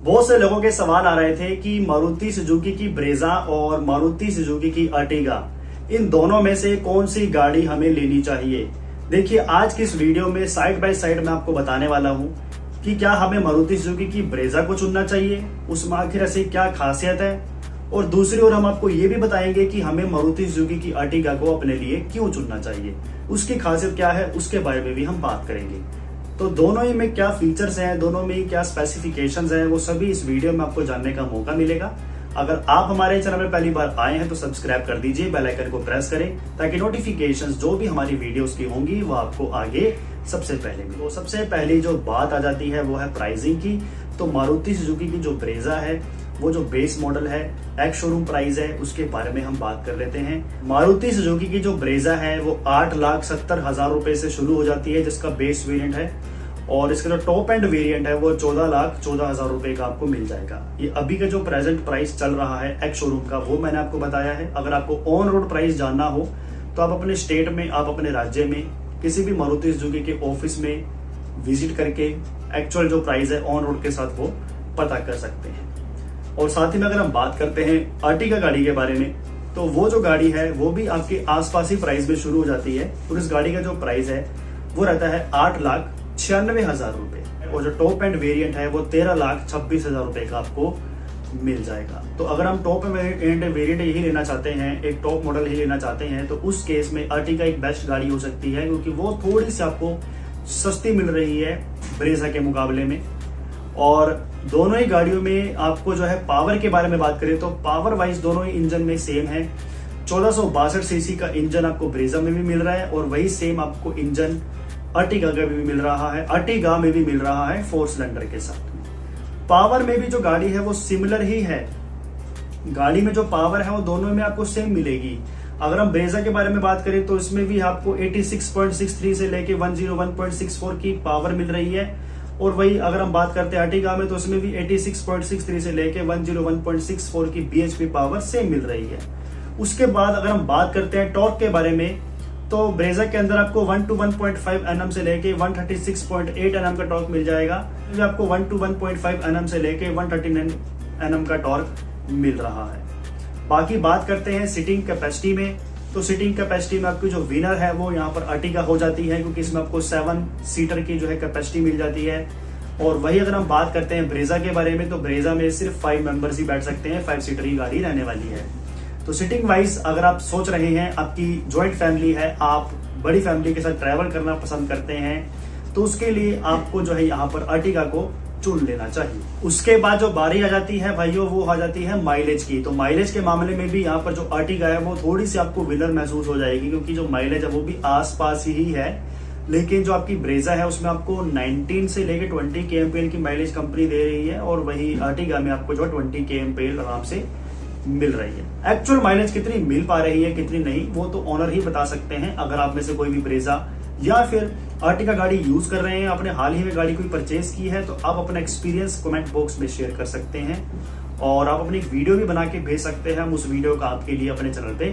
बहुत से लोगों के सवाल आ रहे थे कि मारुति सुजुकी की ब्रेजा और मारुति सुजुकी की अर्टिगा, इन दोनों में से कौन सी गाड़ी हमें लेनी चाहिए। देखिए, आज की इस वीडियो में साइड बाय साइड मैं आपको बताने वाला हूं कि क्या हमें मारुति सुजुकी की ब्रेजा को चुनना चाहिए, उसमें आखिर ऐसी क्या खासियत है, और दूसरी ओर हम आपको ये भी बताएंगे कि हमें मारुति सुजुकी की अर्टिगा को अपने लिए क्यों चुनना चाहिए, उसकी खासियत क्या है, उसके बारे में भी हम बात करेंगे। तो दोनों ही में क्या फीचर्स हैं, दोनों में ही क्या स्पेसिफिकेशंस हैं, वो सभी इस वीडियो में आपको जानने का मौका मिलेगा। अगर आप हमारे चैनल में पहली बार आए हैं तो सब्सक्राइब कर दीजिए, बेल आइकन को प्रेस करें ताकि नोटिफिकेशंस जो भी हमारी वीडियोस की होंगी वो आपको आगे सबसे पहले मिले। तो सबसे पहली जो बात आ जाती है वो है प्राइसिंग की। तो मारुति सुजुकी की जो ब्रेजा है, वो जो बेस मॉडल है, एक्स शोरूम प्राइस है, उसके बारे में हम बात कर लेते हैं। मारुति सुजुकी की जो ब्रेजा है वो 8,70,000 रुपए से शुरू हो जाती है, जिसका बेस वेरिएंट है, और इसका जो टॉप एंड वेरिएंट है वो 14,14,000 रुपए का आपको मिल जाएगा। ये अभी का जो प्रेजेंट प्राइस चल रहा है एक्स शोरूम का, वो मैंने आपको बताया है। अगर आपको ऑन रोड प्राइस जानना हो तो आप अपने स्टेट में, आप अपने राज्य में किसी भी मारुति सुजुकी के ऑफिस में विजिट करके एक्चुअल जो प्राइस है ऑन रोड के साथ वो पता कर सकते हैं। और साथ ही में अगर हम बात करते हैं अर्टिगा गाड़ी के बारे में, तो वो जो गाड़ी है वो भी आपके आसपास ही प्राइस में शुरू हो जाती है, और इस गाड़ी का जो प्राइस है वो रहता है 8,96,000 रुपए, और जो टॉप एंड वेरिएंट है वो 13,26,000 रुपए का आपको मिल जाएगा। तो अगर हम टॉप एंड वेरिएंट यही लेना चाहते हैं, एक टॉप मॉडल ही लेना चाहते हैं, तो उस केस में अर्टिगा एक बेस्ट गाड़ी हो सकती है, क्योंकि वो थोड़ी सी आपको सस्ती मिल रही है ब्रेजा के मुकाबले में। और दोनों ही गाड़ियों में आपको जो है पावर के बारे में बात करें तो पावर वाइज दोनों ही इंजन में सेम है। 1462 सीसी का इंजन आपको ब्रेजा में भी मिल रहा है, और वही सेम आपको इंजन अर्टिगा का भी मिल रहा है, अर्टिगा में भी मिल रहा है 4 सिलेंडर के साथ में। पावर में भी जो गाड़ी है वो सिमिलर ही है, गाड़ी में जो पावर है वो दोनों में आपको सेम मिलेगी। अगर हम ब्रेजा के बारे में बात करें तो इसमें भी आपको 86.63 से लेके 101.64 की पावर मिल रही है, और वही अगर हम बात करते हैं अर्टिगा में तो उसमें भी 86.63 से लेके 101.64 की बीएचपी पावर सेम मिल रही है। उसके बाद अगर हम बात करते हैं टॉर्क के बारे में, तो ब्रेजा के अंदर आपको 1 to 1.5 Nm से लेके 136.8 Nm का टॉर्क मिल जाएगा। आपको 1 to 1.5 Nm से लेके 139 Nm का टॉर्क मिल रहा है। बाकी बात करते हैं सिटिंग कैपेसिटी में, तो सिटिंग कैपेसिटी में आपकी जो विनर है वो यहाँ पर अर्टिगा हो जाती है, क्योंकि इसमें आपको 7 सीटर की जो है कैपेसिटी मिल जाती है। और वही अगर हम बात करते हैं ब्रेजा के बारे में, तो ब्रेजा में सिर्फ 5 मेंबर्स ही बैठ सकते हैं, 5 सीटर की गाड़ी रहने वाली है। तो सिटिंग वाइज अगर आप सोच रहे हैं, आपकी ज्वाइंट फैमिली है, आप बड़ी फैमिली के साथ ट्रैवल करना पसंद करते हैं, तो उसके लिए आपको जो है यहाँ पर अर्टिगा को चुन लेना चाहिए। उसके बाद जो बारी आ जाती है भाइयों, वो आ जाती है माइलेज की। तो माइलेज के मामले में भी यहाँ पर जो अर्टिगा है वो थोड़ी सी आपको विनर महसूस हो जाएगी, क्योंकि जो माइलेज है वो भी आसपास ही है। लेकिन जो आपकी ब्रेजा है उसमें आपको 19 से लेकर 20 kmpl की माइलेज कंपनी दे रही है, और वही अर्टिगा में आपको जो 20 kmpl आराम से मिल रही है। एक्चुअल माइलेज कितनी मिल पा रही है कितनी नहीं, वो तो ओनर ही बता सकते हैं। अगर आप में से कोई भी ब्रेजा या फिर अर्टिगा गाड़ी यूज कर रहे हैं, आपने हाल ही में गाड़ी कोई परचेज की है, तो आप अपना एक्सपीरियंस कमेंट बॉक्स में शेयर कर सकते हैं, और आप अपनी वीडियो भी बना के भेज सकते हैं। हम उस वीडियो का आपके लिए अपने चैनल पे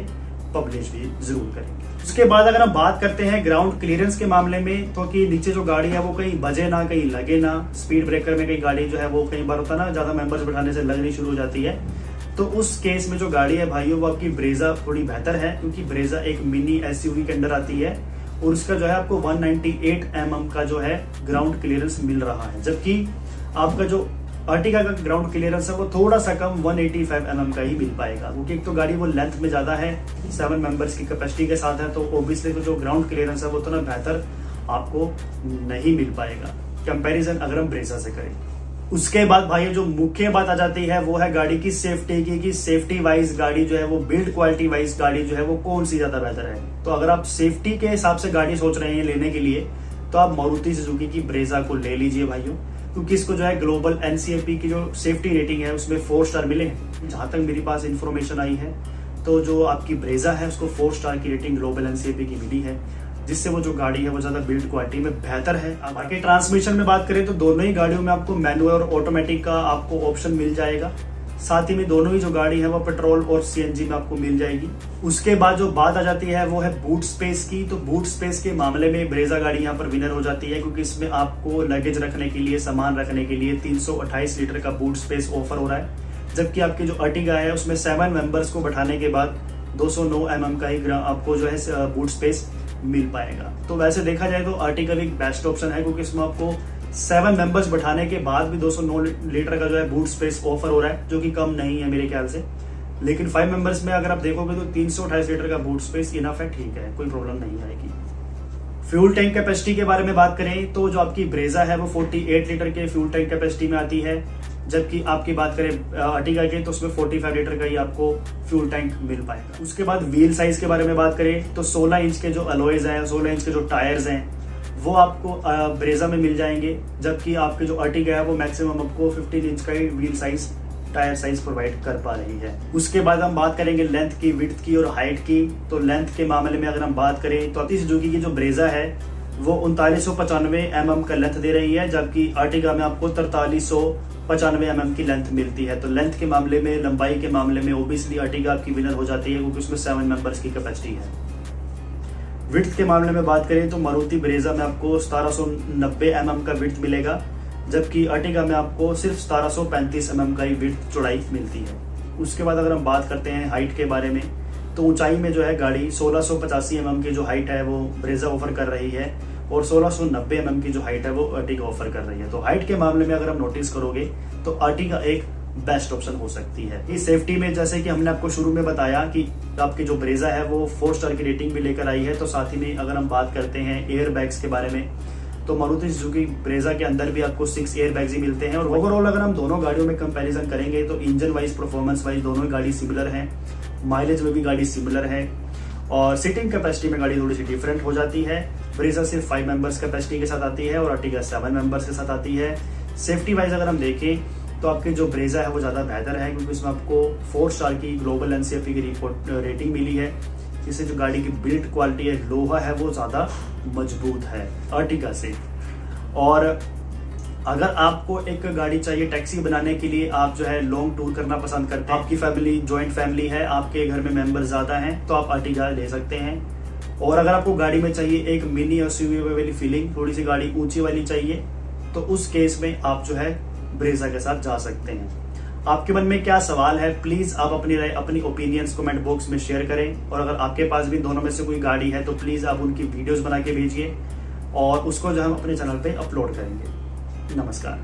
पब्लिश भी जरूर करेंगे। उसके बाद अगर हम बात करते हैं ग्राउंड क्लियरेंस के मामले में, तो कि नीचे जो गाड़ी है वो कहीं बजे ना, कहीं लगे ना। स्पीड ब्रेकर में कहीं गाड़ी जो है वो कई बार होता है ना, ज्यादा मेंबर्स बैठाने से लगनी शुरू हो जाती है, तो उस केस में जो गाड़ी है भाइयों वो आपकी ब्रेजा थोड़ी बेहतर है, क्योंकि ब्रेजा एक मिनी एसयूवी के अंदर आती है, और उसका जो है आपको 198 mm का जो है ग्राउंड क्लियरेंस मिल रहा है, जबकि आपका जो अर्टिगा का ग्राउंड क्लियरेंस है वो थोड़ा सा कम 185 mm का ही मिल पाएगा, क्योंकि एक तो गाड़ी वो लेंथ में ज्यादा है, 7 मेंबर्स की कैपेसिटी के साथ है, तो ओब्वियसली तो जो ग्राउंड क्लियरेंस है वो उतना बेहतर आपको नहीं मिल पाएगा कंपैरिजन अगर हम ब्रेजा से करें। उसके बाद भाई जो मुख्य बात आ जाती है वो है गाड़ी की सेफ्टी की, कि सेफ्टी वाइज गाड़ी जो है वो, बिल्ड क्वालिटी वाइज गाड़ी जो है वो कौन सी ज्यादा बेहतर है। तो अगर आप सेफ्टी के हिसाब से गाड़ी सोच रहे हैं लेने के लिए, तो आप मारुति सुजुकी की ब्रेजा को ले लीजिए भाइयों, क्योंकि इसको जो है ग्लोबल एनसीएपी की जो सेफ्टी रेटिंग है उसमें 4 स्टार मिले हैं। जहां तक मेरे पास इंफॉर्मेशन आई है, तो जो आपकी ब्रेजा है उसको 4 स्टार की रेटिंग ग्लोबल एनसीएपी की मिली है, जिससे वो जो गाड़ी है वो ज्यादा बिल्ड क्वालिटी में बेहतर है। बाकी ट्रांसमिशन में बात करें तो दोनों ही गाड़ियों में आपको मैनुअल और ऑटोमेटिक का आपको ऑप्शन मिल जाएगा। साथ ही में दोनों ही जो गाड़ी है वो पेट्रोल और सीएनजी में आपको मिल जाएगी। उसके बाद जो बात आ जाती है वो है बूट स्पेस की। तो बूट स्पेस के मामले में ब्रेजा गाड़ी यहाँ पर विनर हो जाती है, क्योंकि इसमें आपको लगेज रखने के लिए, सामान रखने के लिए 328 लीटर का बूट स्पेस ऑफर हो रहा है। जबकि आपकी जो अर्टिगा है उसमें 7 मेंबर्स को बैठाने के बाद 209 mm का ही आपको जो है बूट स्पेस मिल पाएगा। तो वैसे देखा जाए तो अर्टिगा भी बेस्ट ऑप्शन है, क्योंकि इसमें आपको 7 मेंबर्स बैठाने के बाद भी 209 लीटर का जो है बूट स्पेस ऑफर हो रहा है, जो कि कम नहीं है मेरे ख्याल से। लेकिन 5 मेंबर्स में अगर आप देखोगे तो 328 लीटर का बूट स्पेस इनफ है, ठीक है, कोई प्रॉब्लम नहीं आएगी। फ्यूल टैंक कैपेसिटी के बारे में बात करें तो जो आपकी ब्रेजा है वो 48 लीटर के फ्यूल टैंक कैपेसिटी में आती है, जबकि आपकी बात करें अर्टिगा के तो उसमें 45 लीटर का ही आपको फ्यूल टैंक मिल पाएगा। उसके बाद व्हील साइज के बारे में बात करें तो 16 इंच के जो अलॉयज हैं, 16 इंच के जो टायर्स हैं वो आपको ब्रेजा में मिल जाएंगे, जबकि आपके जो अर्टिगा है वो मैक्सिमम आपको 15 इंच का ही wheel size, tyre size provide कर पा रही है। उसके बाद हम बात करेंगे लेंथ की, विड्थ की और हाइट की। तो लेंथ के मामले में अगर हम बात करें तो सुजुकी की जो ब्रेजा है वो 3995 mm का लेंथ दे रही है, जबकि अर्टिगा में आपको 4395 mm की लेंथ मिलती है। तो लेंथ के मामले में, लंबाई के मामले में ओबियसली अर्टिगा आपकी विनर हो जाती है, क्योंकि उसमें 7 मेंबर्स की कैपेसिटी है। विड्थ के मामले में बात करें तो मारुति ब्रेजा में आपको 1790 mm का विड्थ मिलेगा, जबकि अर्टिगा में आपको सिर्फ 1735 mm का ही विड्थ चौड़ाई मिलती है। उसके बाद अगर हम बात करते हैं हाइट के बारे में तो ऊंचाई में जो है गाड़ी 1685 mm की जो हाइट है वो ब्रेजा ऑफर कर रही है, और 1690 mm की जो हाइट है वो अर्टिगा ऑफर कर रही है। तो हाइट के मामले में अगर हम नोटिस करोगे तो अर्टिगा एक बेस्ट ऑप्शन हो सकती है। इस सेफ्टी में जैसे कि हमने आपको शुरू में बताया कि आपकी जो ब्रेजा है वो 4 स्टार की रेटिंग भी लेकर आई है। तो साथ ही में अगर हम बात करते हैं एयर बैग्स के बारे में तो मारुति सुजुकी ब्रेजा के अंदर भी आपको 6 एयर बैग्स ही मिलते हैं। और ओवरऑल अगर हम दोनों गाड़ियों में कंपैरिजन करेंगे तो इंजन वाइज, परफॉर्मेंस वाइज दोनों ही गाड़ी सिमिलर है, माइलेज में भी गाड़ी सिमिलर है, और सीटिंग कैपेसिटी में गाड़ी थोड़ी सी डिफरेंट हो जाती है। ब्रेजा सिर्फ 5 मेंबर्स कैपेसिटी के साथ आती है और अर्टिगा 7 मेंबर्स के साथ आती है। सेफ्टी वाइज अगर हम देखें तो आपकी जो ब्रेजा है वो ज़्यादा बेहतर है, क्योंकि इसमें आपको 4 स्टार की ग्लोबल एनसीएफटी की रेटिंग मिली है, जिससे जो गाड़ी की बिल्ड क्वालिटी है, लोहा है, वो ज़्यादा मजबूत है अर्टिगा से। और अगर आपको एक गाड़ी चाहिए टैक्सी बनाने के लिए, आप जो है लॉन्ग टूर करना पसंद करते हैं, आपकी फैमिली जॉइंट फैमिली है, आपके घर में मेंबर ज़्यादा हैं, तो आप अर्टिगा ले सकते हैं। और अगर आपको गाड़ी में चाहिए एक मिनी एसयूवी वाली फीलिंग, थोड़ी सी गाड़ी ऊंची वाली चाहिए, तो उस केस में आप जो है ब्रेजा के साथ जा सकते हैं। आपके मन में क्या सवाल है, प्लीज आप अपनी ओपिनियंस कमेंट बॉक्स में शेयर करें। और अगर आपके पास भी दोनों में से कोई गाड़ी है तो प्लीज आप उनकी वीडियोस बना के भेजिए, और उसको जो हम अपने चैनल पे अपलोड करेंगे। नमस्कार।